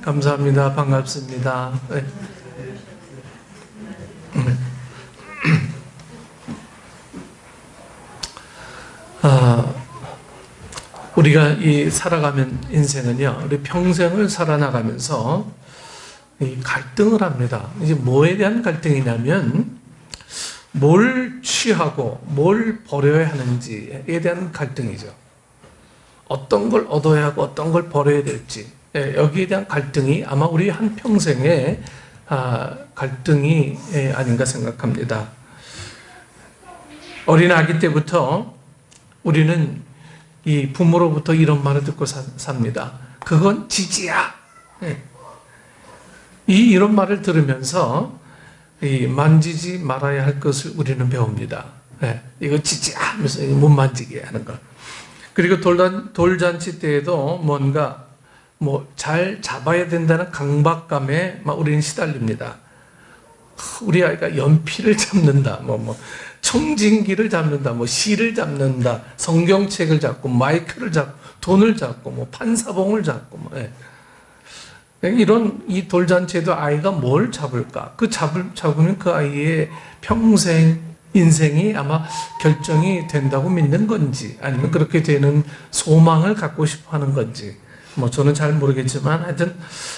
감사합니다. 반갑습니다. 네. 우리가 이 살아가면 인생은요, 우리 평생을 살아나가면서 이 갈등을 합니다. 이제 뭐에 대한 갈등이냐면 뭘 취하고 뭘 버려야 하는지에 대한 갈등이죠. 어떤 걸 얻어야 하고 어떤 걸 버려야 될지, 여기에 대한 갈등이 아마 우리 한 평생의 갈등이 아닌가 생각합니다. 어린 아기 때부터 우리는 이 부모로부터 이런 말을 듣고 삽니다. 그건 지지야. 이런 말을 들으면서 이 만지지 말아야 할 것을 우리는 배웁니다. 이거 지지야 하면서 못 만지게 하는 거. 그리고 돌잔치 때에도 뭔가 잘 잡아야 된다는 강박감에 막 우리는 시달립니다. 우리 아이가 연필을 잡는다, 청진기를 잡는다, 시를 잡는다, 성경책을 잡고, 마이크를 잡고, 돈을 잡고, 판사봉을 잡고, 이런 이 돌잔치에도 아이가 뭘 잡을까? 잡으면 그 아이의 평생 인생이 아마 결정이 된다고 믿는 건지, 아니면 그렇게 되는 소망을 갖고 싶어 하는 건지, 저는 잘 모르겠지만 하여튼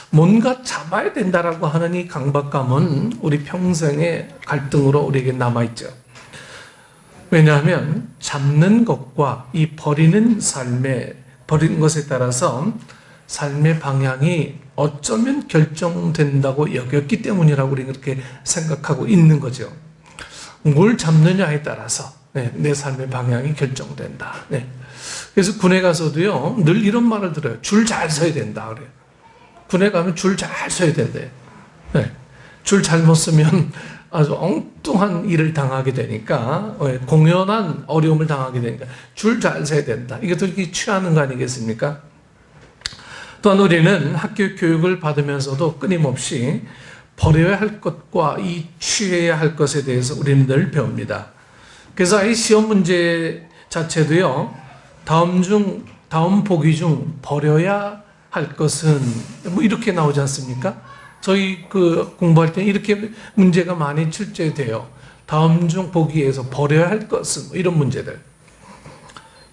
뭔가 잡아야 된다라고 하는 이 강박감은 우리 평생의 갈등으로 우리에게 남아있죠. 왜냐하면 잡는 것과 이 버리는 것에 따라서 삶의 방향이 어쩌면 결정된다고 여겼기 때문이라고 우리는 그렇게 생각하고 있는 거죠. 뭘 잡느냐에 따라서 내 삶의 방향이 결정된다. 그래서 군에 가서도요, 늘 이런 말을 들어요. 줄 잘 서야 된다 그래요. 군에 가면 줄 잘 서야 된대요. 줄 잘못 서면 아주 엉뚱한 일을 당하게 되니까, 공연한 어려움을 당하게 되니까 줄 잘 서야 된다. 이것도 이렇게 취하는 거 아니겠습니까? 또한 우리는 학교 교육을 받으면서도 끊임없이 버려야 할 것과 이 취해야 할 것에 대해서 우리는 늘 배웁니다. 그래서 이 시험 문제 자체도요, 다음 보기 중 버려야 할 것은 이렇게 나오지 않습니까? 저희 공부할 때 이렇게 문제가 많이 출제돼요. 다음 중 보기에서 버려야 할 것은 이런 문제들.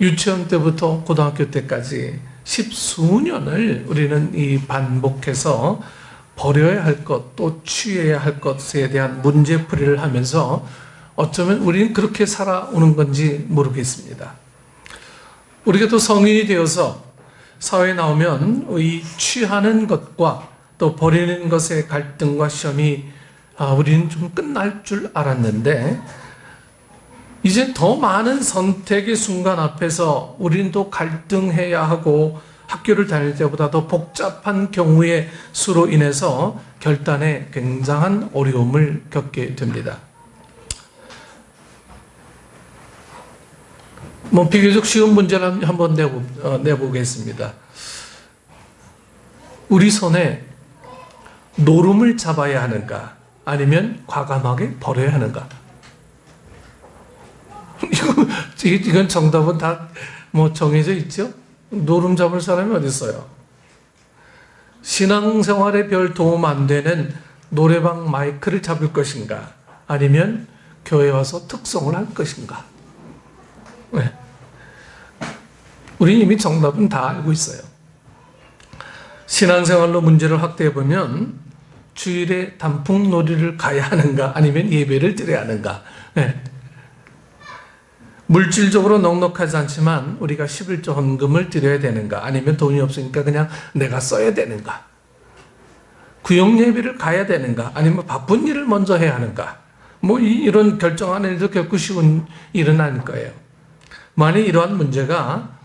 유치원 때부터 고등학교 때까지 십수년을 우리는 이 반복해서 버려야 할 것, 또 취해야 할 것에 대한 문제풀이를 하면서 어쩌면 우리는 그렇게 살아오는 건지 모르겠습니다. 우리가 또 성인이 되어서 사회에 나오면 이 취하는 것과 또 버리는 것의 갈등과 시험이 우리는 좀 끝날 줄 알았는데, 이제 더 많은 선택의 순간 앞에서 우리는 또 갈등해야 하고, 학교를 다닐 때보다 더 복잡한 경우의 수로 인해서 결단에 굉장한 어려움을 겪게 됩니다. 비교적 쉬운 문제를 한번 내보겠습니다. 우리 손에 노름을 잡아야 하는가, 아니면 과감하게 버려야 하는가? 이건 정답은 다 정해져 있죠? 노름 잡을 사람이 어디 있어요? 신앙생활에 별 도움 안 되는 노래방 마이크를 잡을 것인가, 아니면 교회 와서 특송을 할 것인가? 우리 이미 정답은 다 알고 있어요. 신앙생활로 문제를 확대해 보면 주일에 단풍놀이를 가야 하는가, 아니면 예배를 드려야 하는가? 물질적으로 넉넉하지 않지만 우리가 11조 헌금을 드려야 되는가, 아니면 돈이 없으니까 그냥 내가 써야 되는가? 구역 예배를 가야 되는가, 아니면 바쁜 일을 먼저 해야 하는가? 이런 결정하는 일도 결코 쉬운 일은 아닐 거예요. 만약 이러한 문제가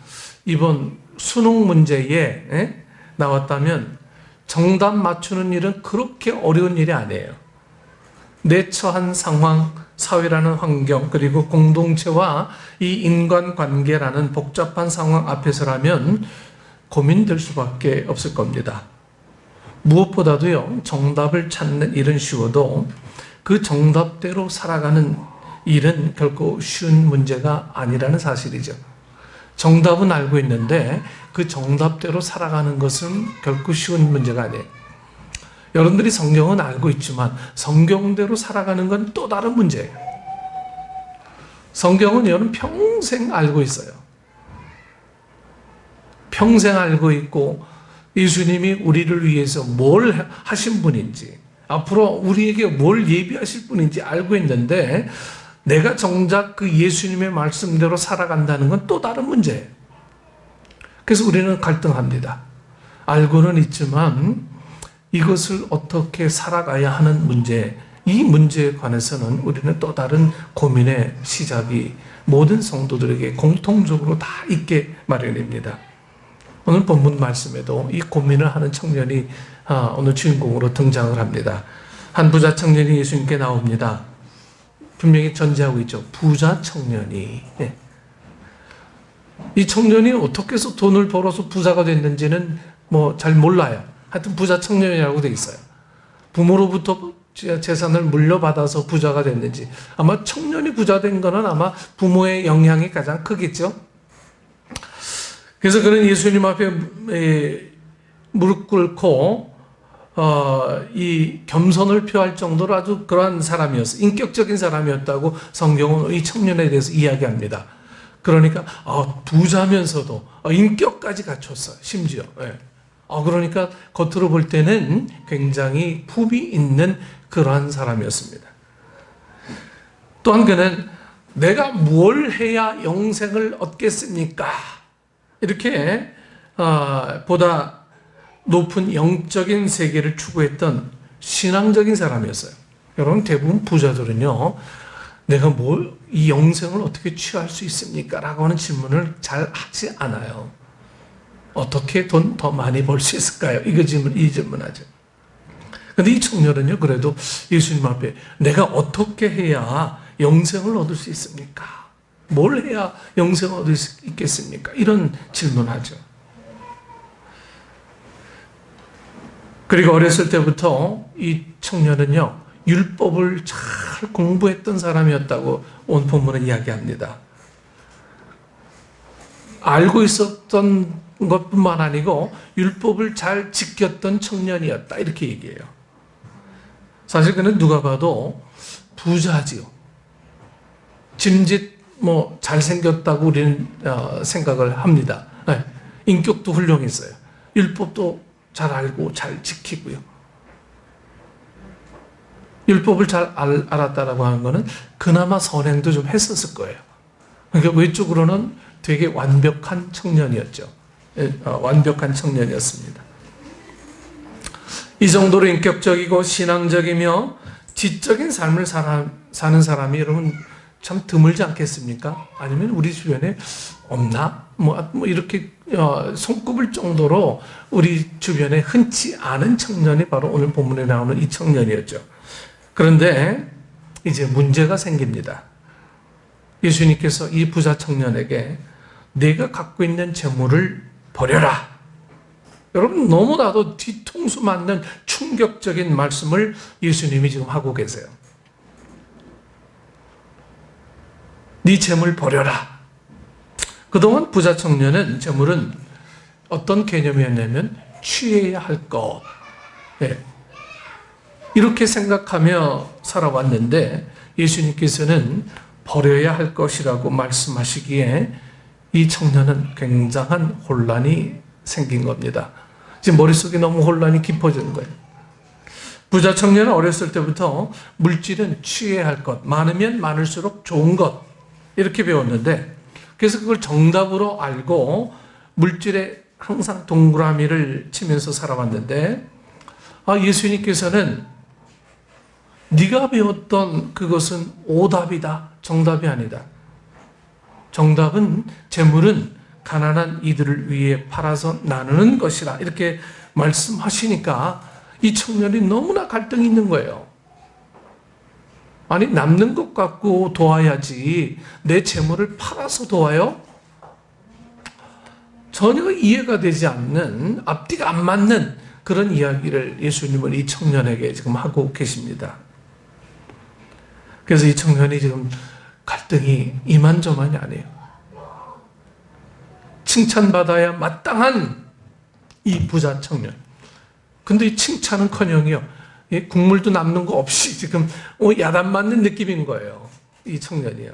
이번 수능 문제에 나왔다면 정답 맞추는 일은 그렇게 어려운 일이 아니에요. 내 처한 상황, 사회라는 환경, 그리고 공동체와 이 인간관계라는 복잡한 상황 앞에서라면 고민될 수밖에 없을 겁니다. 무엇보다도요, 정답을 찾는 일은 쉬워도 그 정답대로 살아가는 일은 결코 쉬운 문제가 아니라는 사실이죠. 정답은 알고 있는데 그 정답대로 살아가는 것은 결코 쉬운 문제가 아니에요. 여러분들이 성경은 알고 있지만 성경대로 살아가는 건 또 다른 문제예요. 성경은 여러분 평생 알고 있어요. 평생 알고 있고 예수님이 우리를 위해서 뭘 하신 분인지, 앞으로 우리에게 뭘 예비하실 분인지 알고 있는데 내가 정작 그 예수님의 말씀대로 살아간다는 건 또 다른 문제예요. 그래서 우리는 갈등합니다. 알고는 있지만 이것을 어떻게 살아가야 하는 문제, 이 문제에 관해서는 우리는 또 다른 고민의 시작이 모든 성도들에게 공통적으로 다 있게 마련입니다. 오늘 본문 말씀에도 이 고민을 하는 청년이 오늘 주인공으로 등장을 합니다. 한 부자 청년이 예수님께 나옵니다. 분명히 전제하고 있죠. 부자 청년이. 이 청년이 어떻게 해서 돈을 벌어서 부자가 됐는지는 잘 몰라요. 하여튼 부자 청년이라고 돼 있어요. 부모로부터 재산을 물려받아서 부자가 됐는지, 아마 청년이 부자 된 거는 아마 부모의 영향이 가장 크겠죠. 그래서 그는 예수님 앞에 무릎 꿇고 이 겸손을 표할 정도로 아주 그러한 사람이었어요. 인격적인 사람이었다고 성경은 이 청년에 대해서 이야기합니다. 그러니까 부자면서도 인격까지 갖췄어요. 심지어. 그러니까 겉으로 볼 때는 굉장히 품이 있는 그러한 사람이었습니다. 또한 그는 내가 뭘 해야 영생을 얻겠습니까? 이렇게 보다 높은 영적인 세계를 추구했던 신앙적인 사람이었어요. 여러분, 대부분 부자들은요, 내가 이 영생을 어떻게 취할 수 있습니까? 라고 하는 질문을 잘 하지 않아요. 어떻게 돈 더 많이 벌 수 있을까요? 이 질문하죠. 근데 이 청년은요, 그래도 예수님 앞에 내가 어떻게 해야 영생을 얻을 수 있습니까? 뭘 해야 영생을 얻을 수 있겠습니까? 이런 질문하죠. 그리고 어렸을 때부터 이 청년은요, 율법을 잘 공부했던 사람이었다고 온 본문은 이야기합니다. 알고 있었던 것뿐만 아니고 율법을 잘 지켰던 청년이었다, 이렇게 얘기해요. 사실 그는 누가 봐도 부자지요. 짐짓 잘생겼다고 우리는 생각을 합니다. 인격도 훌륭했어요. 율법도 잘 알고 잘 지키고요. 율법을 잘 알았다라고 하는 것은 그나마 선행도 좀 했었을 거예요. 그러니까 외적으로는 되게 완벽한 청년이었죠. 완벽한 청년이었습니다. 이 정도로 인격적이고 신앙적이며 지적인 삶을 사는 사람이 여러분 참 드물지 않겠습니까? 아니면 우리 주변에 없나? 이렇게 손꼽을 정도로 우리 주변에 흔치 않은 청년이 바로 오늘 본문에 나오는 이 청년이었죠. 그런데 이제 문제가 생깁니다. 예수님께서 이 부자 청년에게 내가 갖고 있는 재물을 버려라. 여러분, 너무나도 뒤통수 맞는 충격적인 말씀을 예수님이 지금 하고 계세요. 네 재물 버려라. 그동안 부자 청년은 재물은 어떤 개념이었냐면 취해야 할 것. 이렇게 생각하며 살아왔는데 예수님께서는 버려야 할 것이라고 말씀하시기에 이 청년은 굉장한 혼란이 생긴 겁니다. 지금 머릿속에 너무 혼란이 깊어지는 거예요. 부자 청년은 어렸을 때부터 물질은 취해야 할 것, 많으면 많을수록 좋은 것, 이렇게 배웠는데, 그래서 그걸 정답으로 알고 물질에 항상 동그라미를 치면서 살아왔는데, 예수님께서는 네가 배웠던 그것은 오답이다, 정답이 아니다. 정답은 재물은 가난한 이들을 위해 팔아서 나누는 것이라, 이렇게 말씀하시니까 이 청년이 너무나 갈등이 있는 거예요. 아니, 남는 것 갖고 도와야지 내 재물을 팔아서 도와요? 전혀 이해가 되지 않는, 앞뒤가 안 맞는 그런 이야기를 예수님은 이 청년에게 지금 하고 계십니다. 그래서 이 청년이 지금 갈등이 이만저만이 아니에요. 칭찬받아야 마땅한 이 부자 청년. 근데 이 칭찬은커녕요, 국물도 남는 거 없이 지금 야단 맞는 느낌인 거예요. 이 청년이요.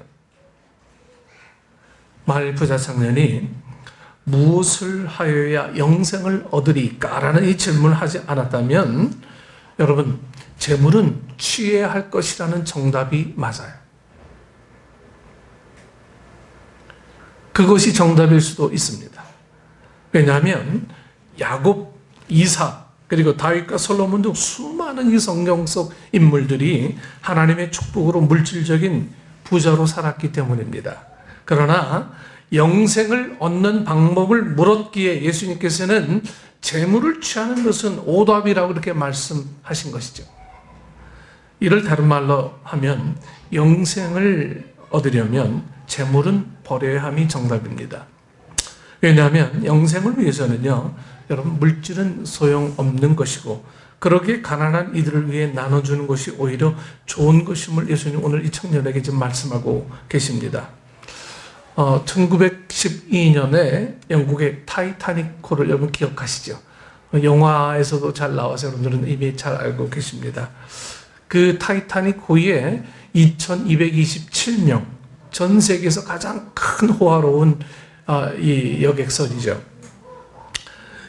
만일 부자 청년이 무엇을 하여야 영생을 얻으리까? 라는 이 질문을 하지 않았다면, 여러분, 재물은 취해야 할 것이라는 정답이 맞아요. 그것이 정답일 수도 있습니다. 왜냐하면 야곱, 이삭, 그리고 다윗과 솔로몬 등 수많은 이 성경 속 인물들이 하나님의 축복으로 물질적인 부자로 살았기 때문입니다. 그러나 영생을 얻는 방법을 물었기에 예수님께서는 재물을 취하는 것은 오답이라고 그렇게 말씀하신 것이죠. 이를 다른 말로 하면 영생을 얻으려면 재물은 버려야 함이 정답입니다. 왜냐하면 영생을 위해서는요, 여러분, 물질은 소용없는 것이고, 그러기에 가난한 이들을 위해 나눠주는 것이 오히려 좋은 것임을 예수님 오늘 이 청년에게 지금 말씀하고 계십니다. 1912년에 영국의 타이타닉호를 여러분 기억하시죠? 영화에서도 잘 나와서 여러분들은 이미 잘 알고 계십니다. 그 타이타닉호에 2227명, 전 세계에서 가장 큰 호화로운 이 여객선이죠.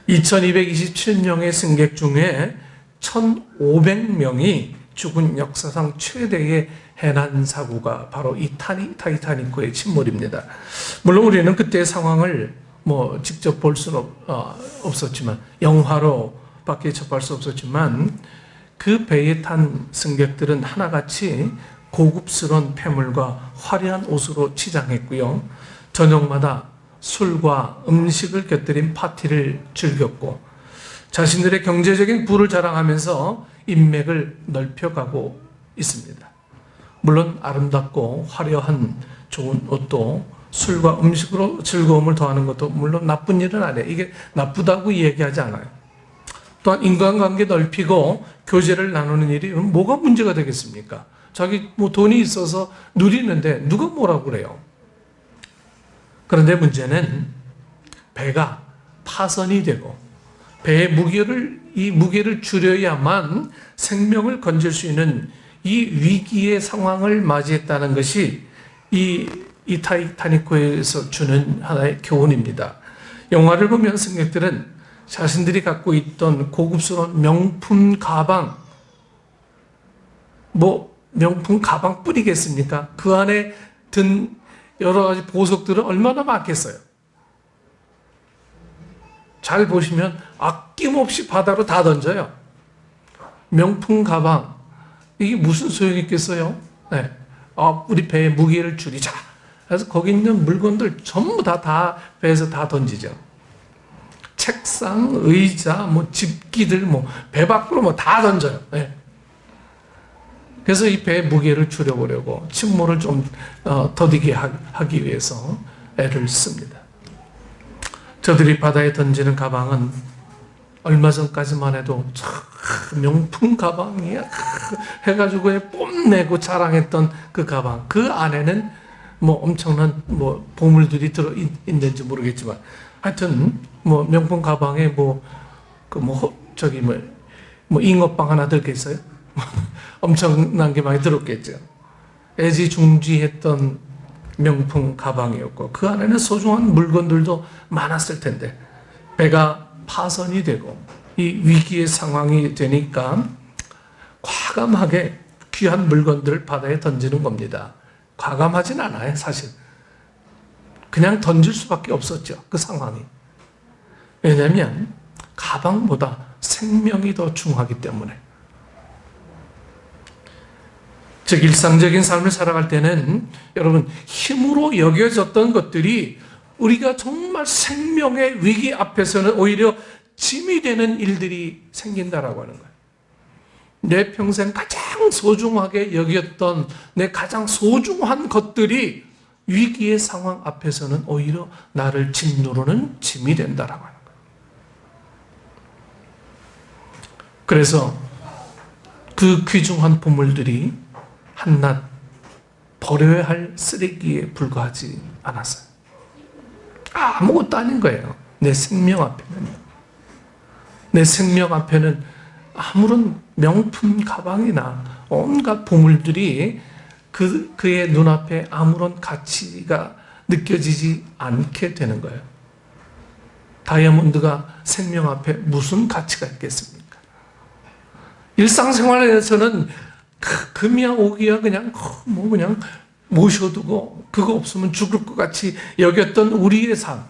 2227명의 승객 중에 1500명이 죽은 역사상 최대의 해난 사고가 바로 이 타이타닉호의 침몰입니다. 물론 우리는 그때의 상황을 직접 볼 수는 없었지만, 영화로밖에 접할 수 없었지만, 그 배에 탄 승객들은 하나같이 고급스러운 폐물과 화려한 옷으로 치장했고요. 저녁마다 술과 음식을 곁들인 파티를 즐겼고, 자신들의 경제적인 부를 자랑하면서 인맥을 넓혀가고 있습니다. 물론 아름답고 화려한 좋은 옷도 술과 음식으로 즐거움을 더하는 것도 물론 나쁜 일은 아니에요. 이게 나쁘다고 얘기하지 않아요. 또한 인간관계 넓히고 교제를 나누는 일이 뭐가 문제가 되겠습니까? 자기 돈이 있어서 누리는데 누가 뭐라고 그래요? 그런데 문제는 배가 파선이 되고 배의 무게를 줄여야만 생명을 건질 수 있는 이 위기의 상황을 맞이했다는 것이 이 타이타닉호에서 주는 하나의 교훈입니다. 영화를 보면 승객들은 자신들이 갖고 있던 고급스러운 명품 가방, 명품 가방뿐이겠습니까? 그 안에 든 여러 가지 보석들은 얼마나 많겠어요? 잘 보시면 아낌없이 바다로 다 던져요. 명품 가방, 이게 무슨 소용이 있겠어요? 네. 우리 배의 무게를 줄이자. 그래서 거기 있는 물건들 전부 다 배에서 다 던지죠. 책상, 의자, 집기들, 배 밖으로 다 던져요. 네. 그래서 이 배의 무게를 줄여보려고 침몰을 좀 더디게 하기 위해서 애를 씁니다. 저들이 바다에 던지는 가방은 얼마 전까지만 해도 명품 가방이야 해가지고 뽐내고 자랑했던 그 가방, 그 안에는 엄청난 보물들이 들어 있는지 모르겠지만, 하여튼 명품 가방에 잉어빵 하나 들겠어요? 엄청난 게 많이 들었겠죠. 애지중지했던 명품 가방이었고, 그 안에는 소중한 물건들도 많았을 텐데, 배가 파선이 되고 이 위기의 상황이 되니까 과감하게 귀한 물건들을 바다에 던지는 겁니다. 과감하진 않아요, 사실. 그냥 던질 수밖에 없었죠, 그 상황이. 왜냐하면 가방보다 생명이 더 중요하기 때문에. 즉, 일상적인 삶을 살아갈 때는 여러분, 힘으로 여겨졌던 것들이 우리가 정말 생명의 위기 앞에서는 오히려 짐이 되는 일들이 생긴다라고 하는 거예요. 내 평생 가장 소중하게 여겼던 내 가장 소중한 것들이 위기의 상황 앞에서는 오히려 나를 짓누르는 짐이 된다라고 하는 거예요. 그래서 그 귀중한 보물들이 한낱 버려야 할 쓰레기에 불과하지 않았어요. 아무것도 아닌 거예요. 내 생명 앞에는요. 내 생명 앞에는 아무런 명품 가방이나 온갖 보물들이 그의 눈앞에 아무런 가치가 느껴지지 않게 되는 거예요. 다이아몬드가 생명 앞에 무슨 가치가 있겠습니까? 일상생활에서는 금이야 오기야 그냥 그냥 모셔두고 그거 없으면 죽을 것 같이 여겼던 우리의 삶.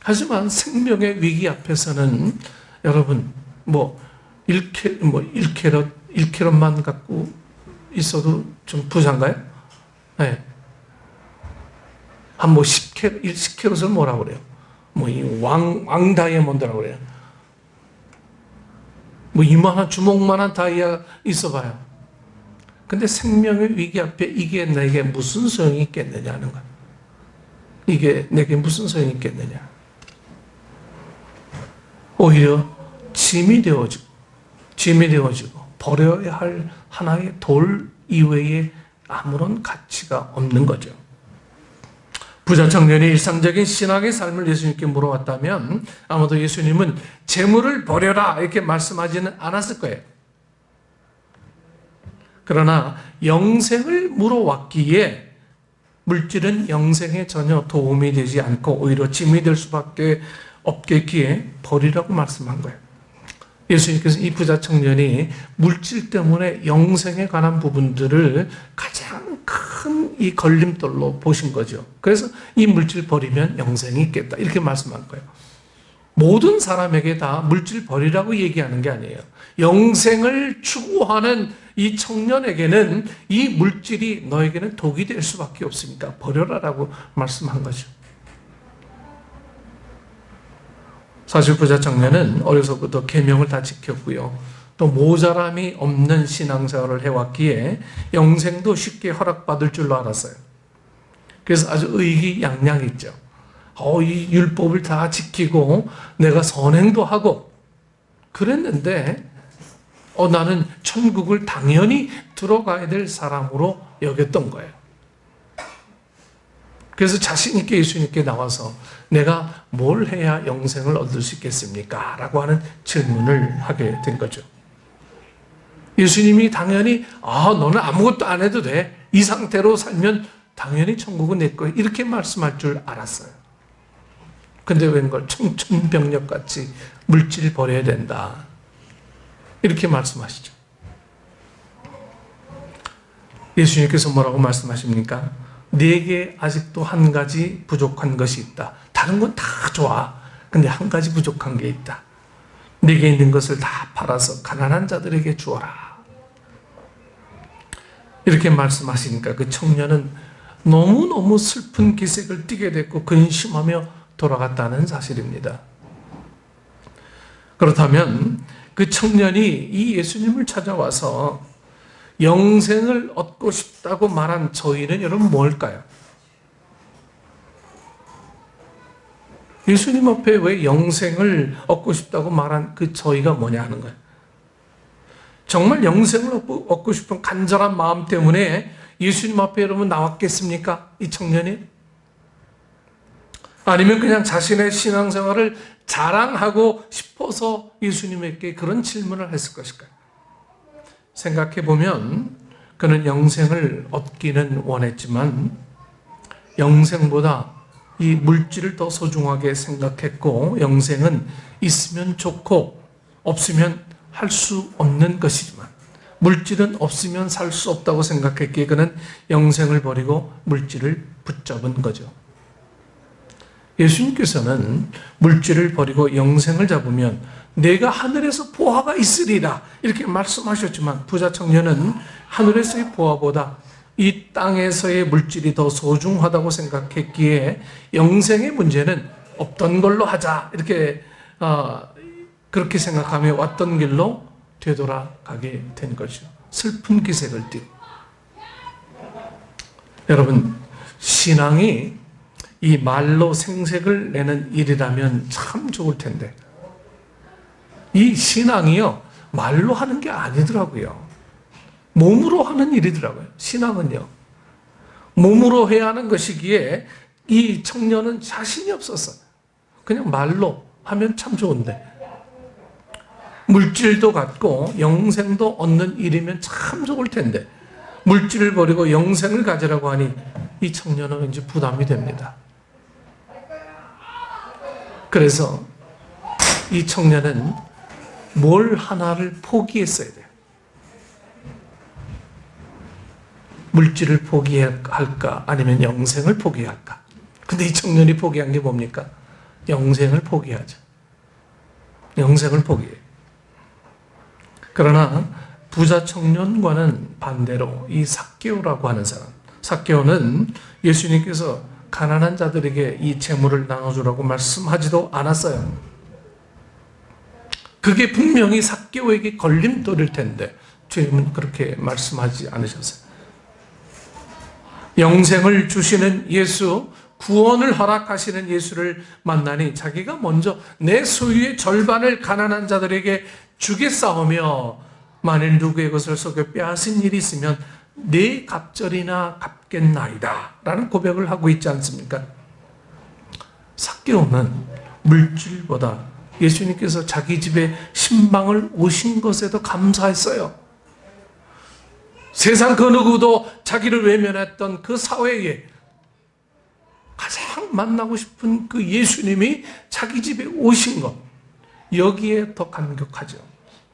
하지만 생명의 위기 앞에서는 여러분 1캐럿만 갖고 있어도 좀 부자인가요? 네. 한 10캐럿을 뭐라고 그래요? 왕 다이아몬드라고 그래요. 이만한 주먹만한 다이아 있어봐요. 근데 생명의 위기 앞에 이게 내게 무슨 소용이 있겠느냐는 거예요. 이게 내게 무슨 소용이 있겠느냐. 오히려 짐이 되어지고 버려야 할 하나의 돌 이외에 아무런 가치가 없는 거죠. 부자 청년이 일상적인 신앙의 삶을 예수님께 물어왔다면 아마도 예수님은 재물을 버려라 이렇게 말씀하지는 않았을 거예요. 그러나 영생을 물어왔기에 물질은 영생에 전혀 도움이 되지 않고 오히려 짐이 될 수밖에 없겠기에 버리라고 말씀한 거예요. 예수님께서 이 부자 청년이 물질 때문에 영생에 관한 부분들을 가장 큰 이 걸림돌로 보신 거죠. 그래서 이 물질 버리면 영생이 있겠다 이렇게 말씀한 거예요. 모든 사람에게 다 물질 버리라고 얘기하는 게 아니에요. 영생을 추구하는 이 청년에게는 이 물질이 너에게는 독이 될 수밖에 없으니까 버려라라고 말씀한 거죠. 사실 부자 청년은 어려서부터 계명을 다 지켰고요. 또 모자람이 없는 신앙생활을 해왔기에 영생도 쉽게 허락받을 줄로 알았어요. 그래서 아주 의기양양했죠. 이 율법을 다 지키고 내가 선행도 하고 그랬는데 나는 천국을 당연히 들어가야 될 사람으로 여겼던 거예요. 그래서 자신 있게 예수님께 나와서 내가 뭘 해야 영생을 얻을 수 있겠습니까? 라고 하는 질문을 하게 된 거죠. 예수님이 당연히 너는 아무것도 안 해도 돼. 이 상태로 살면 당연히 천국은 내 거야. 이렇게 말씀할 줄 알았어요. 근데 웬걸 청천벽력같이 물질 버려야 된다. 이렇게 말씀하시죠. 예수님께서 뭐라고 말씀하십니까? 네게 아직도 한 가지 부족한 것이 있다. 다른 건 다 좋아. 근데 한 가지 부족한 게 있다. 네게 있는 것을 다 팔아서 가난한 자들에게 주어라. 이렇게 말씀하시니까 그 청년은 너무너무 슬픈 기색을 띠게 됐고 근심하며 돌아갔다는 사실입니다. 그렇다면 그 청년이 이 예수님을 찾아와서 영생을 얻고 싶다고 말한 저희는 여러분 뭘까요? 예수님 앞에 왜 영생을 얻고 싶다고 말한 그 저희가 뭐냐 하는 거예요. 정말 영생을 얻고 싶은 간절한 마음 때문에 예수님 앞에 여러분 나왔겠습니까? 이 청년이? 아니면 그냥 자신의 신앙생활을 자랑하고 싶어서 예수님에게 그런 질문을 했을 것일까요? 생각해보면 그는 영생을 얻기는 원했지만 영생보다 이 물질을 더 소중하게 생각했고 영생은 있으면 좋고 없으면 할 수 없는 것이지만 물질은 없으면 살 수 없다고 생각했기에 그는 영생을 버리고 물질을 붙잡은 거죠. 예수님께서는 물질을 버리고 영생을 잡으면 내가 하늘에서 보화가 있으리라 이렇게 말씀하셨지만 부자 청년은 하늘에서의 보화보다 이 땅에서의 물질이 더 소중하다고 생각했기에 영생의 문제는 없던 걸로 하자 이렇게 그렇게 생각하며 왔던 길로 되돌아가게 된 것이죠. 슬픈 기색을 띠고. 여러분 신앙이 이 말로 생색을 내는 일이라면 참 좋을 텐데 이 신앙이요 말로 하는 게 아니더라고요. 몸으로 하는 일이더라고요. 신앙은요 몸으로 해야 하는 것이기에 이 청년은 자신이 없었어요. 그냥 말로 하면 참 좋은데 물질도 갖고 영생도 얻는 일이면 참 좋을 텐데 물질을 버리고 영생을 가지라고 하니 이 청년은 왠지 부담이 됩니다. 그래서 이 청년은 뭘 하나를 포기했어야 돼요. 물질을 포기할까 아니면 영생을 포기할까? 근데 이 청년이 포기한 게 뭡니까? 영생을 포기하죠. 영생을 포기해요. 그러나 부자 청년과는 반대로 이 삭개오라고 하는 사람, 삭개오는 예수님께서 가난한 자들에게 이 재물을 나눠주라고 말씀하지도 않았어요. 그게 분명히 삭개오에게 걸림돌일 텐데 주님은 그렇게 말씀하지 않으셨어요. 영생을 주시는 예수, 구원을 허락하시는 예수를 만나니 자기가 먼저 내 소유의 절반을 가난한 자들에게 주겠사오며 만일 누구의 것을 속여 빼앗은 일이 있으면 네 갑절이나 갚겠나이다 라는 고백을 하고 있지 않습니까? 삭개오는 물질보다 예수님께서 자기 집에 신방을 오신 것에도 감사했어요. 세상 그 누구도 자기를 외면했던 그 사회에 가장 만나고 싶은 그 예수님이 자기 집에 오신 것, 여기에 더 감격하죠.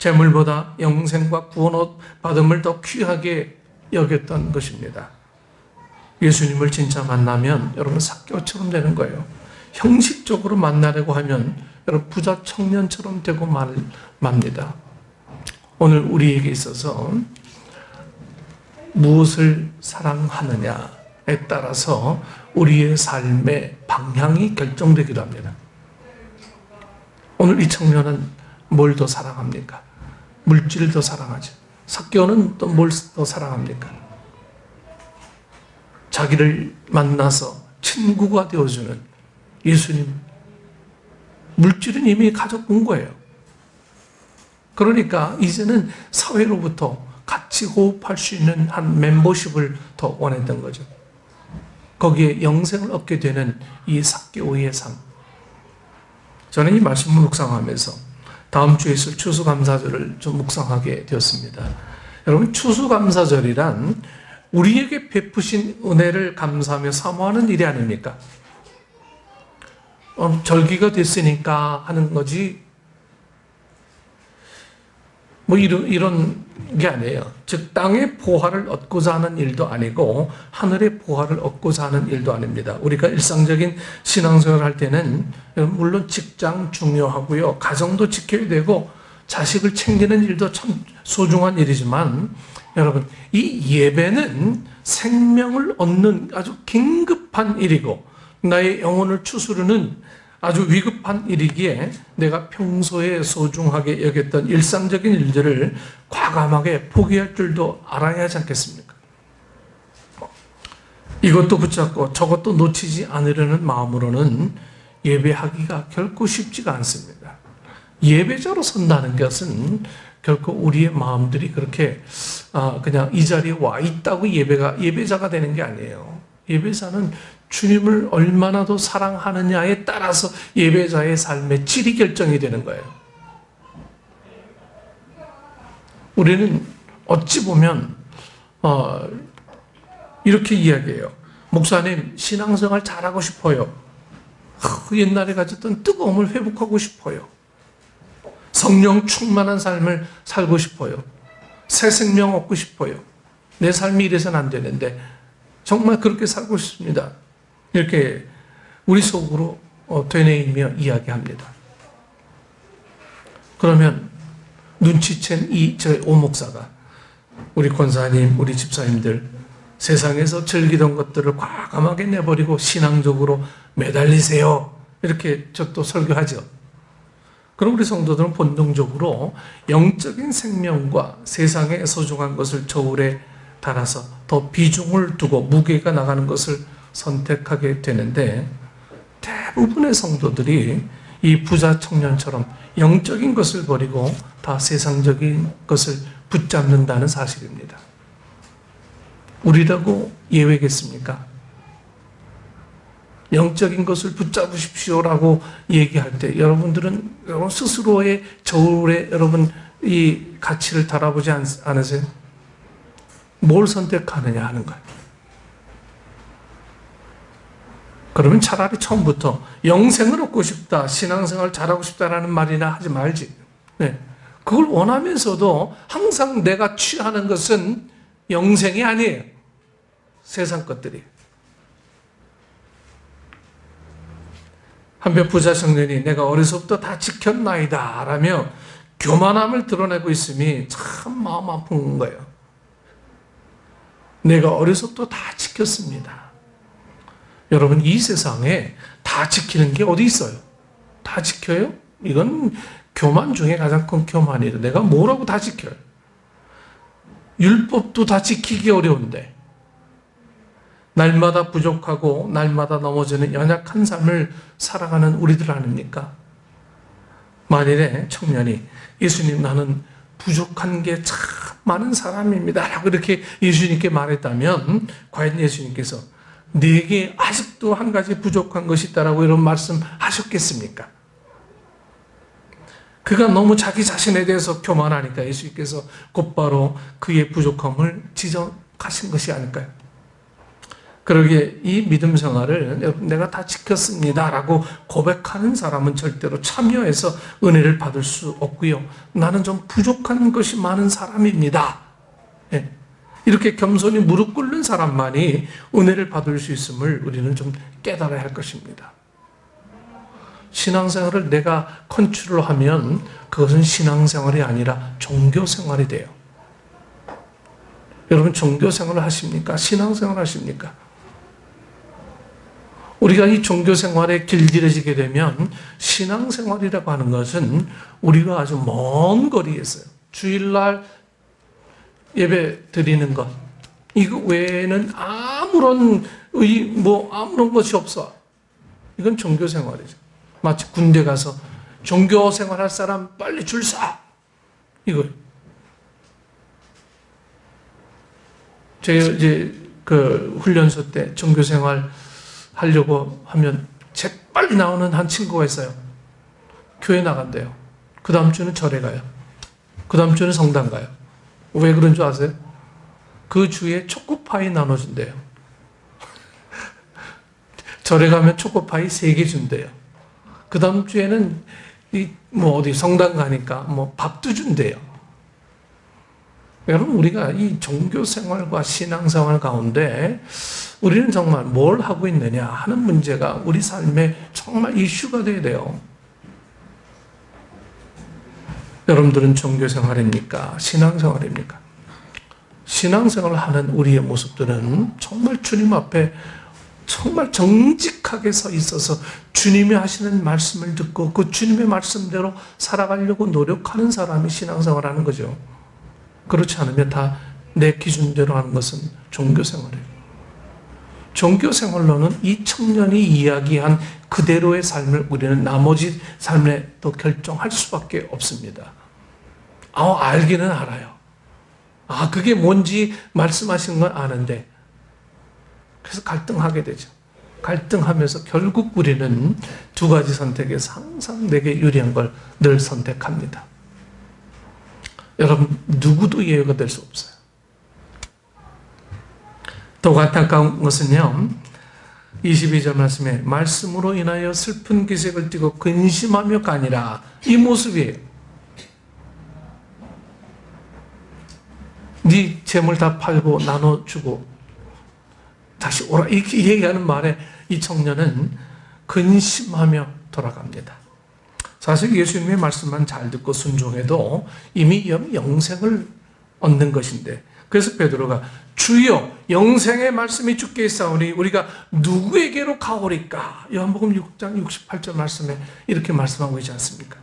재물보다 영생과 구원 받음을 더 귀하게 여겼던 것입니다. 예수님을 진짜 만나면 여러분 삭개오처럼 되는 거예요. 형식적으로 만나려고 하면 여러분 부자 청년처럼 되고 맙니다. 오늘 우리에게 있어서 무엇을 사랑하느냐에 따라서 우리의 삶의 방향이 결정되기도 합니다. 오늘 이 청년은 뭘 더 사랑합니까? 물질을 더 사랑하죠. 삭개오는 또 뭘 더 사랑합니까? 자기를 만나서 친구가 되어주는 예수님. 물질은 이미 가져온 거예요. 그러니까 이제는 사회로부터 같이 호흡할 수 있는 한 멤버십을 더 원했던 거죠. 거기에 영생을 얻게 되는 이 삭개오의 삶. 저는 이 말씀을 묵상하면서 다음 주에 있을 추수감사절을 좀 묵상하게 되었습니다. 여러분, 추수감사절이란 우리에게 베푸신 은혜를 감사하며 사모하는 일이 아닙니까? 절기가 됐으니까 하는 거지 뭐 이런 게 아니에요. 즉 땅의 보화를 얻고자 하는 일도 아니고 하늘의 보화를 얻고자 하는 일도 아닙니다. 우리가 일상적인 신앙생활을 할 때는 물론 직장 중요하고요. 가정도 지켜야 되고 자식을 챙기는 일도 참 소중한 일이지만 여러분, 이 예배는 생명을 얻는 아주 긴급한 일이고 나의 영혼을 추스르는 아주 위급한 일이기에 내가 평소에 소중하게 여겼던 일상적인 일들을 과감하게 포기할 줄도 알아야 하지 않겠습니까? 이것도 붙잡고 저것도 놓치지 않으려는 마음으로는 예배하기가 결코 쉽지가 않습니다. 예배자로 선다는 것은 결코 우리의 마음들이 그렇게 그냥 이 자리에 와 있다고 예배자가 되는 게 아니에요. 예배자는 주님을 얼마나 더 사랑하느냐에 따라서 예배자의 삶의 질이 결정이 되는 거예요. 우리는 어찌 보면 이렇게 이야기해요. 목사님, 신앙생활 잘하고 싶어요. 옛날에 가졌던 뜨거움을 회복하고 싶어요. 성령 충만한 삶을 살고 싶어요. 새 생명 얻고 싶어요. 내 삶이 이래서는 안 되는데 정말 그렇게 살고 싶습니다. 이렇게 우리 속으로 되뇌이며 이야기합니다. 그러면 눈치챈 저희 오목사가 우리 권사님, 우리 집사님들 세상에서 즐기던 것들을 과감하게 내버리고 신앙적으로 매달리세요. 이렇게 저 또 설교하죠. 그럼 우리 성도들은 본능적으로 영적인 생명과 세상의 소중한 것을 저울에 달아서 더 비중을 두고 무게가 나가는 것을 선택하게 되는데 대부분의 성도들이 이 부자 청년처럼 영적인 것을 버리고 다 세상적인 것을 붙잡는다는 사실입니다. 우리라고 예외겠습니까? 영적인 것을 붙잡으십시오라고 얘기할 때 여러분들은 여러분 스스로의 저울에 여러분 이 가치를 달아보지 않으세요? 뭘 선택하느냐 하는 거예요. 그러면 차라리 처음부터 영생을 얻고 싶다, 신앙생활 잘하고 싶다라는 말이나 하지 말지. 네. 그걸 원하면서도 항상 내가 취하는 것은 영생이 아니에요. 세상 것들이. 한편 부자 청년이 내가 어려서부터 다 지켰나이다 라며 교만함을 드러내고 있음이 참 마음 아픈 거예요. 내가 어려서부터 다 지켰습니다. 여러분, 이 세상에 다 지키는 게 어디 있어요? 다 지켜요? 이건 교만 중에 가장 큰 교만이에요. 내가 뭐라고 다 지켜요? 율법도 다 지키기 어려운데 날마다 부족하고 날마다 넘어지는 연약한 삶을 살아가는 우리들 아닙니까? 만일에 청년이 예수님 나는 부족한 게 참 많은 사람입니다 라고 이렇게 예수님께 말했다면 과연 예수님께서 네게 아직도 한 가지 부족한 것이 있다라고 이런 말씀 하셨겠습니까? 그가 너무 자기 자신에 대해서 교만하니까 예수님께서 곧바로 그의 부족함을 지적하신 것이 아닐까요? 그러기에 이 믿음 생활을 내가 다 지켰습니다 라고 고백하는 사람은 절대로 참여해서 은혜를 받을 수 없고요. 나는 좀 부족한 것이 많은 사람입니다. 예. 이렇게 겸손히 무릎 꿇는 사람만이 은혜를 받을 수 있음을 우리는 좀 깨달아야 할 것입니다. 신앙생활을 내가 컨트롤하면 그것은 신앙생활이 아니라 종교생활이 돼요. 여러분 종교생활을 하십니까? 신앙생활 하십니까? 우리가 이 종교생활에 길들여지게 되면 신앙생활이라고 하는 것은 우리가 아주 먼 거리에 있어요. 주일날 예배 드리는 것 이거 외에는 아무런 것이 없어. 이건 종교생활이죠. 마치 군대 가서 종교생활 할 사람 빨리 줄 서. 이거. 제가 이제 그 훈련소 때 종교생활 하려고 하면 재빨리 나오는 한 친구가 있어요. 교회 나간대요. 그 다음 주는 절에 가요. 그 다음 주는 성당 가요. 왜 그런 줄 아세요? 그 주에 초코파이 나눠준대요. 절에 가면 초코파이 3개 준대요. 그 다음 주에는 어디 성당 가니까 밥도 준대요. 여러분, 우리가 이 종교생활과 신앙생활 가운데 우리는 정말 뭘 하고 있느냐 하는 문제가 우리 삶에 정말 이슈가 돼야 돼요. 여러분들은 종교생활입니까? 신앙생활입니까? 신앙생활을 하는 우리의 모습들은 정말 주님 앞에 정말 정직하게 서 있어서 주님이 하시는 말씀을 듣고 그 주님의 말씀대로 살아가려고 노력하는 사람이 신앙생활하는 거죠. 그렇지 않으면 다 내 기준대로 하는 것은 종교생활이에요. 종교생활로는 이 청년이 이야기한 그대로의 삶을 우리는 나머지 삶에 또 결정할 수밖에 없습니다. 알기는 알아요. 그게 뭔지 말씀하신 건 아는데 그래서 갈등하게 되죠. 갈등하면서 결국 우리는 두 가지 선택에서 항상 내게 유리한 걸 늘 선택합니다. 여러분 누구도 예외가 될 수 없어요. 더 안타까운 것은요 22절 말씀에 말씀으로 인하여 슬픈 기색을 띠고 근심하며가 아니라 이 모습이에요. 네 재물 다 팔고 나눠주고 다시 오라 이렇게 얘기하는 말에 이 청년은 근심하며 돌아갑니다. 사실 예수님의 말씀만 잘 듣고 순종해도 이미 영생을 얻는 것인데 그래서 베드로가 주여 영생의 말씀이 주께 있사오니 우리가 누구에게로 가오리까? 요한복음 6장 68절 말씀에 이렇게 말씀하고 있지 않습니까?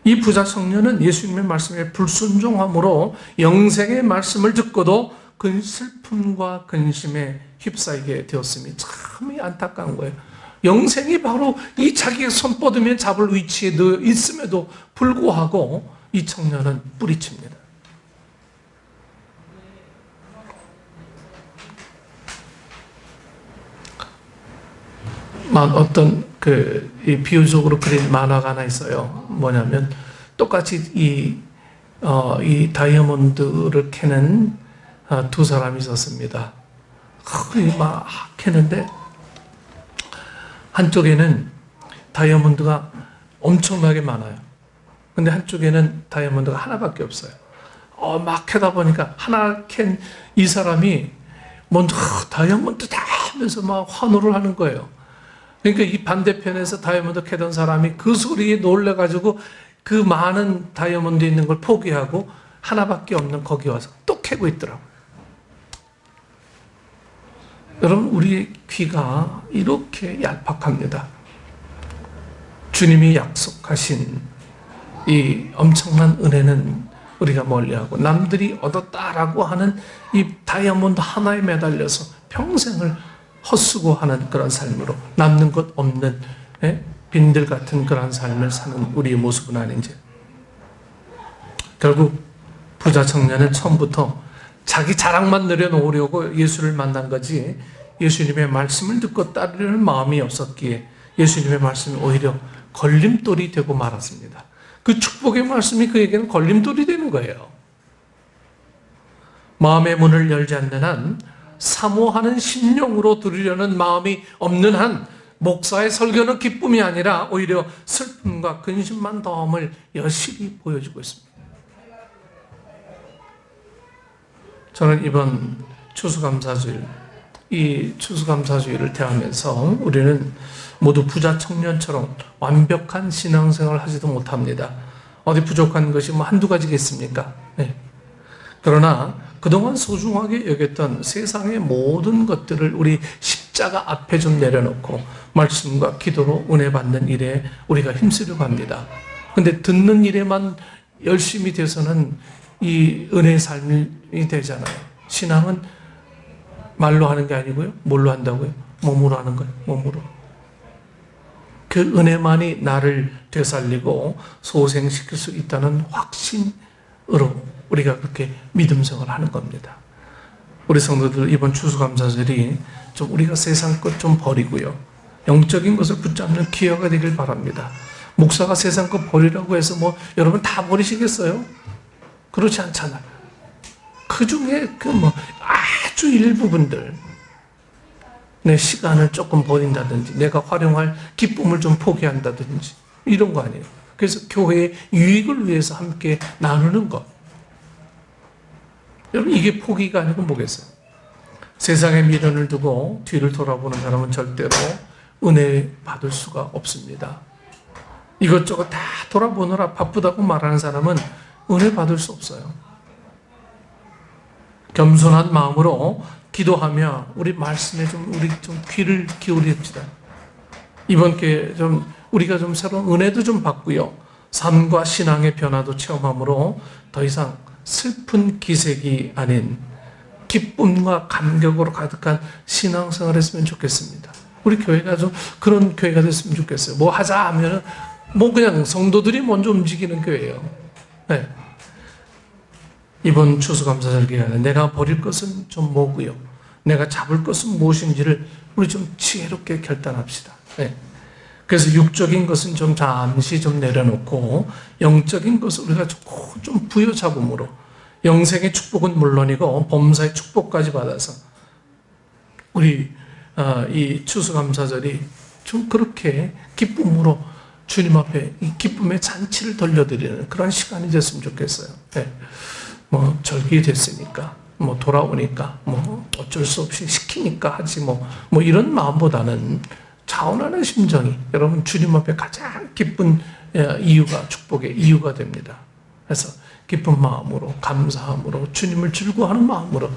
이 부자 청년은 예수님의 말씀에 불순종함으로 영생의 말씀을 듣고도 그 슬픔과 근심에 휩싸이게 되었음이 참 안타까운 거예요. 영생이 바로 이 자기가 손 뻗으면 잡을 위치에 있음에도 불구하고 이 청년은 뿌리칩니다. 어떤 이 비유적으로 그린 만화가 하나 있어요. 뭐냐면 똑같이 이 다이아몬드를 캐는 두 사람이 있었습니다. 막 캐는데 한쪽에는 다이아몬드가 엄청나게 많아요. 근데 한쪽에는 다이아몬드가 하나밖에 없어요. 막 캐다 보니까 하나 캔 이 사람이 먼저 다이아몬드다 하면서 막 환호를 하는 거예요. 그러니까 이 반대편에서 다이아몬드 캐던 사람이 그 소리에 놀래가지고 그 많은 다이아몬드 있는 걸 포기하고 하나밖에 없는 거기 와서 또 캐고 있더라고요. 여러분, 우리의 귀가 이렇게 얄팍합니다. 주님이 약속하신 이 엄청난 은혜는 우리가 멀리하고 남들이 얻었다라고 하는 이 다이아몬드 하나에 매달려서 평생을 헛수고하는 그런 삶으로 남는 것 없는 빈들 같은 그런 삶을 사는 우리의 모습은 아닌지. 결국 부자 청년은 처음부터 자기 자랑만 내려놓으려고 예수를 만난 거지 예수님의 말씀을 듣고 따르려는 마음이 없었기에 예수님의 말씀이 오히려 걸림돌이 되고 말았습니다. 그 축복의 말씀이 그에게는 걸림돌이 되는 거예요. 마음의 문을 열지 않는 한, 사모하는 심령으로 들으려는 마음이 없는 한 목사의 설교는 기쁨이 아니라 오히려 슬픔과 근심만 더함을 여실히 보여주고 있습니다. 저는 이번 추수감사주일, 이 추수감사주일을 대하면서 우리는 모두 부자 청년처럼 완벽한 신앙생활을 하지도 못합니다. 어디 부족한 것이 한두 가지겠습니까? 네. 그러나 그동안 소중하게 여겼던 세상의 모든 것들을 우리 십자가 앞에 좀 내려놓고 말씀과 기도로 은혜 받는 일에 우리가 힘쓰려고 합니다. 근데 듣는 일에만 열심히 돼서는 이 은혜의 삶이 되잖아요. 신앙은 말로 하는 게 아니고요. 뭘로 한다고요? 몸으로 하는 거예요. 몸으로. 그 은혜만이 나를 되살리고 소생시킬 수 있다는 확신으로 우리가 그렇게 믿음생활을 하는 겁니다. 우리 성도들 이번 추수감사절이 좀 우리가 세상 것 좀 버리고요. 영적인 것을 붙잡는 기회가 되길 바랍니다. 목사가 세상 것 버리라고 해서 여러분 다 버리시겠어요? 그렇지 않잖아요. 그 중에 아주 일부분들, 내 시간을 조금 버린다든지 내가 활용할 기쁨을 좀 포기한다든지 이런 거 아니에요. 그래서 교회의 유익을 위해서 함께 나누는 것. 여러분, 이게 포기가 아니고 뭐겠어요? 세상의 미련을 두고 뒤를 돌아보는 사람은 절대로 은혜 받을 수가 없습니다. 이것저것 다 돌아보느라 바쁘다고 말하는 사람은 은혜 받을 수 없어요. 겸손한 마음으로 기도하며 우리 말씀에 우리 귀를 기울입시다. 이번 기회에 우리가 새로운 은혜도 좀 받고요. 삶과 신앙의 변화도 체험함으로 더 이상 슬픈 기색이 아닌 기쁨과 감격으로 가득한 신앙생활을 했으면 좋겠습니다. 우리 교회가 좀 그런 교회가 됐으면 좋겠어요. 뭐 하자 하면은 그냥 성도들이 먼저 움직이는 교회예요. 네. 이번 추수감사절 기간에 내가 버릴 것은 좀 뭐고요. 내가 잡을 것은 무엇인지를 우리 좀 지혜롭게 결단합시다. 네. 그래서 육적인 것은 좀 잠시 좀 내려놓고 영적인 것을 우리가 좀 부여잡음으로 영생의 축복은 물론이고 범사의 축복까지 받아서 우리 이 추수감사절이 좀 그렇게 기쁨으로 주님 앞에 이 기쁨의 잔치를 돌려드리는 그런 시간이 됐으면 좋겠어요. 네. 절기 됐으니까 돌아오니까 어쩔 수 없이 시키니까 하지 이런 마음보다는 자원하는 심정이 여러분 주님 앞에 가장 기쁜 이유가 축복의 이유가 됩니다. 그래서 기쁜 마음으로 감사함으로 주님을 즐거워하는 마음으로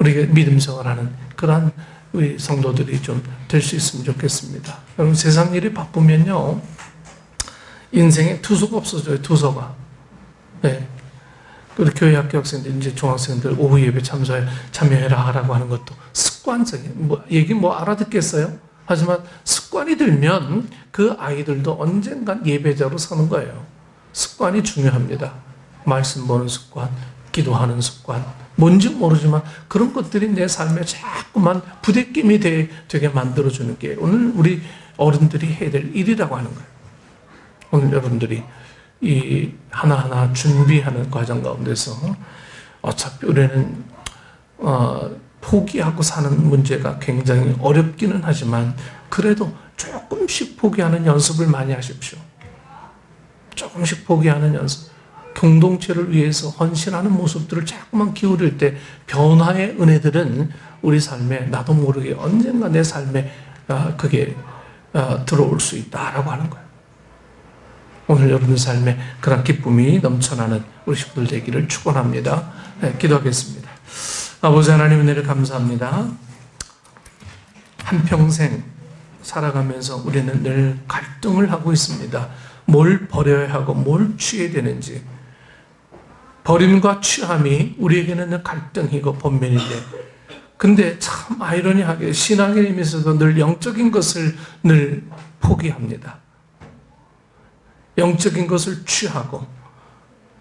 우리가 믿음 생활하는 그러한 우리 성도들이 좀 될 수 있으면 좋겠습니다. 여러분 세상 일이 바쁘면요 인생에 투서가 없어져요. 투서가. 네. 그리고 교회 학교 학생들, 이제 중학생들 오후 예배 참여해라 라고 하는 것도 습관적인, 얘기 알아듣겠어요? 하지만 습관이 들면 그 아이들도 언젠간 예배자로 서는 거예요. 습관이 중요합니다. 말씀 보는 습관, 기도하는 습관, 뭔지 모르지만 그런 것들이 내 삶에 자꾸만 부대낌이 되게 만들어주는 게 오늘 우리 어른들이 해야 될 일이라고 하는 거예요. 오늘 여러분들이 이 하나하나 준비하는 과정 가운데서 어차피 우리는 포기하고 사는 문제가 굉장히 어렵기는 하지만 그래도 조금씩 포기하는 연습을 많이 하십시오. 조금씩 포기하는 연습. 공동체를 위해서 헌신하는 모습들을 자꾸만 기울일 때 변화의 은혜들은 우리 삶에 나도 모르게 언젠가 내 삶에 그게 들어올 수 있다라고 하는 거예요. 오늘 여러분 삶에 그런 기쁨이 넘쳐나는 우리 식구들 되기를 축원합니다. 네, 기도하겠습니다. 아버지 하나님 은혜를 감사합니다. 한평생 살아가면서 우리는 늘 갈등을 하고 있습니다. 뭘 버려야 하고 뭘 취해야 되는지. 버림과 취함이 우리에게는 늘 갈등이고 번면인데 근데 참 아이러니하게 신앙의 힘에서도 늘 영적인 것을 늘 포기합니다. 영적인 것을 취하고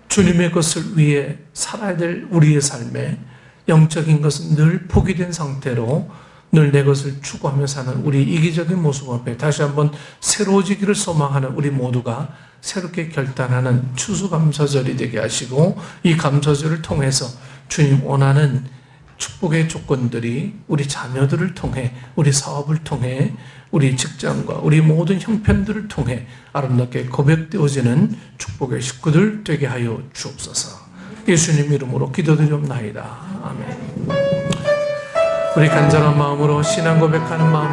주님의 것을 위해 살아야 될 우리의 삶에 영적인 것은 늘 포기된 상태로 늘 내 것을 추구하며 사는 우리 이기적인 모습 앞에 다시 한번 새로워지기를 소망하는 우리 모두가 새롭게 결단하는 추수감사절이 되게 하시고 이 감사절을 통해서 주님 원하는 축복의 조건들이 우리 자녀들을 통해 우리 사업을 통해 우리 직장과 우리 모든 형편들을 통해 아름답게 고백되어지는 축복의 식구들 되게 하여 주옵소서. 예수님 이름으로 기도드리옵나이다. 아멘. 우리 간절한 마음으로 신앙 고백하는 마음으로